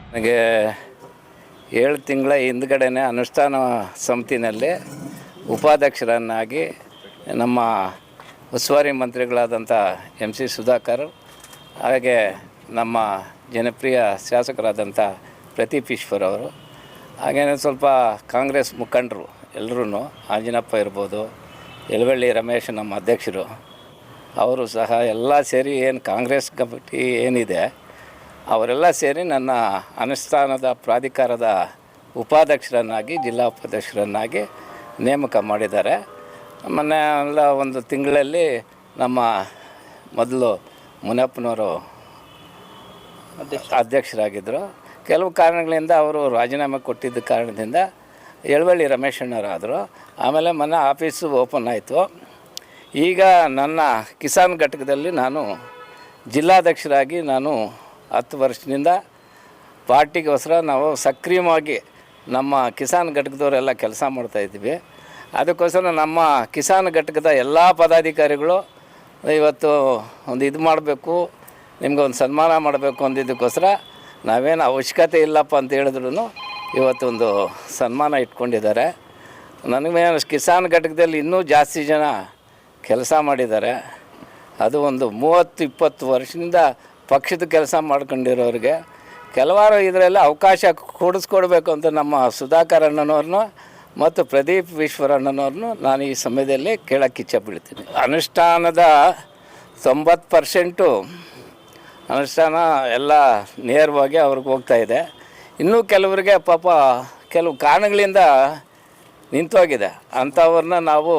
ನನಗೆ 7 ತಿಂಗಳ ಹಿಂದ್ಗಡೆನೇ ಅನುಷ್ಠಾನ ಸಮಿತಿನಲ್ಲಿ ಉಪಾಧ್ಯಕ್ಷರನ್ನಾಗಿ ನಮ್ಮ ಉಸ್ತುವಾರಿ ಮಂತ್ರಿಗಳಾದಂಥ MC ಸುಧಾಕರ್ ಹಾಗೆ ನಮ್ಮ ಜನಪ್ರಿಯ ಶಾಸಕರಾದಂಥ ಪ್ರದೀಪ್ ಈಶ್ವರ್ ಅವರು ಹಾಗೇನೆ ಸ್ವಲ್ಪ ಕಾಂಗ್ರೆಸ್ ಮುಖಂಡರು ಎಲ್ಲರೂ ಆಂಜನಪ್ಪ ಇರ್ಬೋದು, ಯಲವಳ್ಳಿ ರಮೇಶ್ ನಮ್ಮ ಅಧ್ಯಕ್ಷರು ಅವರು ಸಹ ಎಲ್ಲ ಸೇರಿ ಏನು ಕಾಂಗ್ರೆಸ್ ಕಮಿಟಿ ಏನಿದೆ ಅವರೆಲ್ಲ ಸೇರಿ ನನ್ನ ಅನುಷ್ಠಾನದ ಪ್ರಾಧಿಕಾರದ ಉಪಾಧ್ಯಕ್ಷರನ್ನಾಗಿ ಜಿಲ್ಲಾ ಉಪಾಧ್ಯಕ್ಷರನ್ನಾಗಿ ನೇಮಕ ಮಾಡಿದ್ದಾರೆ. ಮೊನ್ನೆ ಎಲ್ಲ ಒಂದು ತಿಂಗಳಲ್ಲಿ ನಮ್ಮ ಮೊದಲು ಮುನಿಯಪ್ಪನವರು ಅಧ್ಯಕ್ಷರಾಗಿದ್ದರು. ಕೆಲವು ಕಾರಣಗಳಿಂದ ಅವರು ರಾಜೀನಾಮೆ ಕೊಟ್ಟಿದ್ದ ಕಾರಣದಿಂದ ಯಲವಳ್ಳಿ ರಮೇಶಣ್ಣವರಾದರು. ಆಮೇಲೆ ಮೊನ್ನೆ ಆಫೀಸು ಓಪನ್ ಆಯಿತು. ಈಗ ನನ್ನ ಕಿಸಾನ್ ಘಟಕದಲ್ಲಿ ನಾನು ಜಿಲ್ಲಾಧ್ಯಕ್ಷರಾಗಿ ನಾನು 10 ವರ್ಷದಿಂದ ಪಾರ್ಟಿಗೋಸ್ಕರ ನಾವು ಸಕ್ರಿಯವಾಗಿ ನಮ್ಮ ಕಿಸಾನ್ ಘಟಕದವರೆಲ್ಲ ಕೆಲಸ ಮಾಡ್ತಾಯಿದ್ವಿ. ಅದಕ್ಕೋಸ್ಕರ ನಮ್ಮ ಕಿಸಾನ್ ಘಟಕದ ಎಲ್ಲ ಪದಾಧಿಕಾರಿಗಳು ಇವತ್ತು ಒಂದು ಇದು ಮಾಡಬೇಕು, ನಿಮ್ಗೆ ಒಂದು ಸನ್ಮಾನ ಮಾಡಬೇಕು ಅಂದಿದ್ದಕ್ಕೋಸ್ಕರ ನಾವೇನು ಅವಶ್ಯಕತೆ ಇಲ್ಲಪ್ಪ ಅಂತ ಹೇಳಿದ್ರು ಇವತ್ತೊಂದು ಸನ್ಮಾನ ಇಟ್ಕೊಂಡಿದ್ದಾರೆ. ನನಗೆ ಕಿಸಾನ್ ಘಟಕದಲ್ಲಿ ಇನ್ನೂ ಜಾಸ್ತಿ ಜನ ಕೆಲಸ ಮಾಡಿದ್ದಾರೆ. ಅದು ಒಂದು 30-20 ವರ್ಷದಿಂದ ಪಕ್ಷದ ಕೆಲಸ ಮಾಡ್ಕೊಂಡಿರೋರಿಗೆ ಕೆಲವಾರು ಇದರಲ್ಲಿ ಅವಕಾಶ ಕೊಡಿಸ್ಕೊಡ್ಬೇಕು ಅಂತ ನಮ್ಮ ಸುಧಾಕರ್ ಅಣ್ಣನವ್ರನ್ನೂ ಮತ್ತು ಪ್ರದೀಪ್ ಈಶ್ವರ್ ಅಣ್ಣನವ್ರನ್ನೂ ನಾನು ಈ ಸಮಯದಲ್ಲಿ ಕೇಳೋಕ್ಕೆ ಇಚ್ಛೆ ಬೀಳ್ತೀನಿ. ಅನುಷ್ಠಾನದ 90% ಅನುಷ್ಠಾನ ಎಲ್ಲ ನೇರವಾಗಿ ಅವ್ರಿಗೆ ಹೋಗ್ತಾಯಿದೆ. ಇನ್ನೂ ಕೆಲವರಿಗೆ ಪಾಪ ಕೆಲವು ಕಾರಣಗಳಿಂದ ನಿಂತೋಗಿದೆ. ಅಂಥವ್ರನ್ನ ನಾವು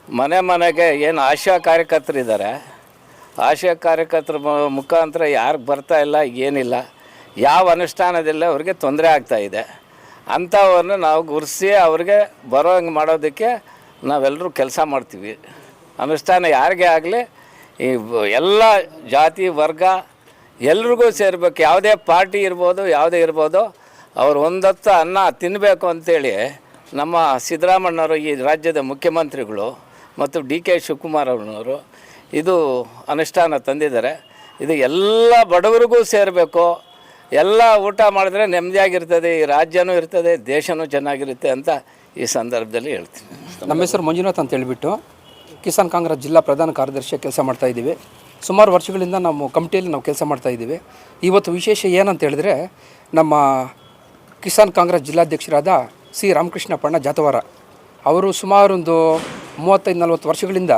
ಮನೆಗೆ ಏನು ಆಶಾ ಕಾರ್ಯಕರ್ತರಿದ್ದಾರೆ, ಆಶಾ ಕಾರ್ಯಕರ್ತರ ಮುಖಾಂತರ ಯಾರಿಗೆ ಬರ್ತಾಯಿಲ್ಲ, ಏನಿಲ್ಲ, ಯಾವ ಅನುಷ್ಠಾನದಲ್ಲ ಅವ್ರಿಗೆ ತೊಂದರೆ ಆಗ್ತಾಯಿದೆ, ಅಂಥವ್ರನ್ನ ನಾವು ಗುರುತಿಸಿ ಅವ್ರಿಗೆ ಬರೋ ಹಂಗೆ ಮಾಡೋದಕ್ಕೆ ನಾವೆಲ್ಲರೂ ಕೆಲಸ ಮಾಡ್ತೀವಿ. ಅನುಷ್ಠಾನ ಯಾರಿಗೇ ಆಗಲಿ ಈ ಎಲ್ಲ ಜಾತಿ ವರ್ಗ ಎಲ್ರಿಗೂ ಸೇರಬೇಕು. ಯಾವುದೇ ಪಾರ್ಟಿ ಇರ್ಬೋದು, ಯಾವುದೇ ಇರ್ಬೋದು, ಅವ್ರು ಒಂದೊತ್ತು ಅನ್ನ ತಿನ್ನಬೇಕು ಅಂಥೇಳಿ ನಮ್ಮ ಸಿದ್ದರಾಮಣ್ಣವರು ಈ ರಾಜ್ಯದ ಮುಖ್ಯಮಂತ್ರಿಗಳು ಮತ್ತು DK ಶಿವಕುಮಾರ್ ಅವ್ರನ್ನವರು ಇದು ಅನುಷ್ಠಾನ ತಂದಿದ್ದಾರೆ. ಇದು ಎಲ್ಲ ಬಡವರಿಗೂ ಸೇರಬೇಕು. ಎಲ್ಲ ಊಟ ಮಾಡಿದ್ರೆ ನೆಮ್ಮದಿಯಾಗಿರ್ತದೆ, ಈ ರಾಜ್ಯನೂ ಇರ್ತದೆ, ದೇಶನೂ ಚೆನ್ನಾಗಿರುತ್ತೆ ಅಂತ ಈ ಸಂದರ್ಭದಲ್ಲಿ ಹೇಳ್ತೀನಿ. ನಮ್ಮ ಹೆಸರು ಮಂಜುನಾಥ್ ಅಂತ ಹೇಳಿಬಿಟ್ಟು ಕಿಸಾನ್ ಕಾಂಗ್ರೆಸ್ ಜಿಲ್ಲಾ ಪ್ರಧಾನ ಕಾರ್ಯದರ್ಶಿಯಾಗಿ ಕೆಲಸ ಮಾಡ್ತಾಯಿದ್ದೀವಿ. ಸುಮಾರು ವರ್ಷಗಳಿಂದ ನಮ್ಮ ಕಮಿಟಿಯಲ್ಲಿ ನಾವು ಕೆಲಸ ಮಾಡ್ತಾಯಿದ್ದೀವಿ. ಇವತ್ತು ವಿಶೇಷ ಏನಂತ ಹೇಳಿದ್ರೆ, ನಮ್ಮ ಕಿಸಾನ್ ಕಾಂಗ್ರೆಸ್ ಜಿಲ್ಲಾಧ್ಯಕ್ಷರಾದ ಸಿ ರಾಮಕೃಷ್ಣಪ್ಪಣ್ಣ ಜಾತವಾರ ಅವರು ಸುಮಾರು ಒಂದು 35-40 ವರ್ಷಗಳಿಂದ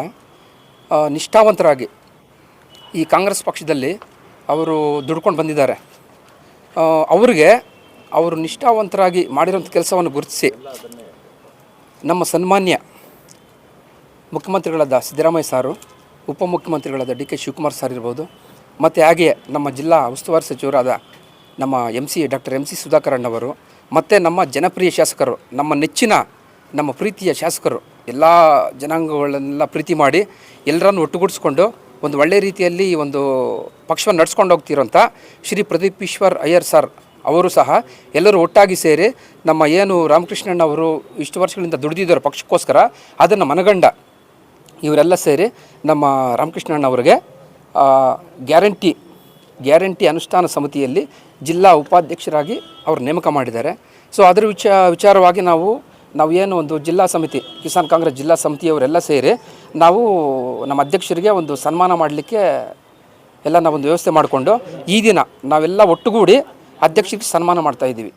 ನಿಷ್ಠಾವಂತರಾಗಿ ಈ ಕಾಂಗ್ರೆಸ್ ಪಕ್ಷದಲ್ಲಿ ಅವರು ದುಡ್ಕೊಂಡು ಬಂದಿದ್ದಾರೆ. ಅವರು ನಿಷ್ಠಾವಂತರಾಗಿ ಮಾಡಿರೋಂಥ ಕೆಲಸವನ್ನು ಗುರುತಿಸಿ ನಮ್ಮ ಸನ್ಮಾನ್ಯ ಮುಖ್ಯಮಂತ್ರಿಗಳಾದ ಸಿದ್ದರಾಮಯ್ಯ ಸಾರು, ಉಪಮುಖ್ಯಮಂತ್ರಿಗಳಾದ DK ಶಿವಕುಮಾರ್ ಸಾರ್ ಇರ್ಬೋದು, ಮತ್ತು ಹಾಗೆಯೇ ನಮ್ಮ ಜಿಲ್ಲಾ ಉಸ್ತುವಾರಿ ಸಚಿವರಾದ ನಮ್ಮ ಡಾಕ್ಟರ್ MC ಸುಧಾಕರ್ ಅಣ್ಣವರು, ಮತ್ತು ನಮ್ಮ ಜನಪ್ರಿಯ ಶಾಸಕರು, ನಮ್ಮ ನೆಚ್ಚಿನ ನಮ್ಮ ಪ್ರೀತಿಯ ಶಾಸಕರು, ಎಲ್ಲ ಜನಾಂಗಗಳನ್ನೆಲ್ಲ ಪ್ರೀತಿ ಮಾಡಿ ಎಲ್ಲರನ್ನು ಒಟ್ಟುಗೂಡಿಸ್ಕೊಂಡು ಒಂದು ಒಳ್ಳೆಯ ರೀತಿಯಲ್ಲಿ ಒಂದು ಪಕ್ಷವನ್ನು ನಡ್ಸ್ಕೊಂಡು ಹೋಗ್ತಿರೋಂಥ ಶ್ರೀ ಪ್ರದೀಪ್ ಈಶ್ವರ್ ಅಯ್ಯರ್ ಸರ್ ಅವರು ಸಹ ಎಲ್ಲರೂ ಒಟ್ಟಾಗಿ ಸೇರಿ ನಮ್ಮ ಏನು ರಾಮಕೃಷ್ಣಣ್ಣವರು ಇಷ್ಟು ವರ್ಷಗಳಿಂದ ದುಡಿದಿದ್ದಾರೆ ಪಕ್ಷಕ್ಕೋಸ್ಕರ, ಅದನ್ನು ಮನಗಂಡ ಇವರೆಲ್ಲ ಸೇರಿ ನಮ್ಮ ರಾಮಕೃಷ್ಣಣ್ಣವ್ರಿಗೆ ಗ್ಯಾರಂಟಿ ಅನುಷ್ಠಾನ ಸಮಿತಿಯಲ್ಲಿ ಜಿಲ್ಲಾ ಉಪಾಧ್ಯಕ್ಷರಾಗಿ ಅವರು ನೇಮಕ ಮಾಡಿದ್ದಾರೆ. ಸೊ ಅದರ ವಿಚಾರವಾಗಿ ನಾವು ಏನು ಒಂದು ಜಿಲ್ಲಾ ಸಮಿತಿ, ಕಿಸಾನ್ ಕಾಂಗ್ರೆಸ್ ಜಿಲ್ಲಾ ಸಮಿತಿಯವರೆಲ್ಲ ಸೇರಿ ನಾವು ನಮ್ಮ ಅಧ್ಯಕ್ಷರಿಗೆ ಒಂದು ಸನ್ಮಾನ ಮಾಡಲಿಕ್ಕೆ ಎಲ್ಲ ನಾವೊಂದು ವ್ಯವಸ್ಥೆ ಮಾಡಿಕೊಂಡು ಈ ದಿನ ನಾವೆಲ್ಲ ಒಟ್ಟುಗೂಡಿ ಅಧ್ಯಕ್ಷರಿಗೆ ಸನ್ಮಾನ ಮಾಡ್ತಾಯಿದ್ದೀವಿ.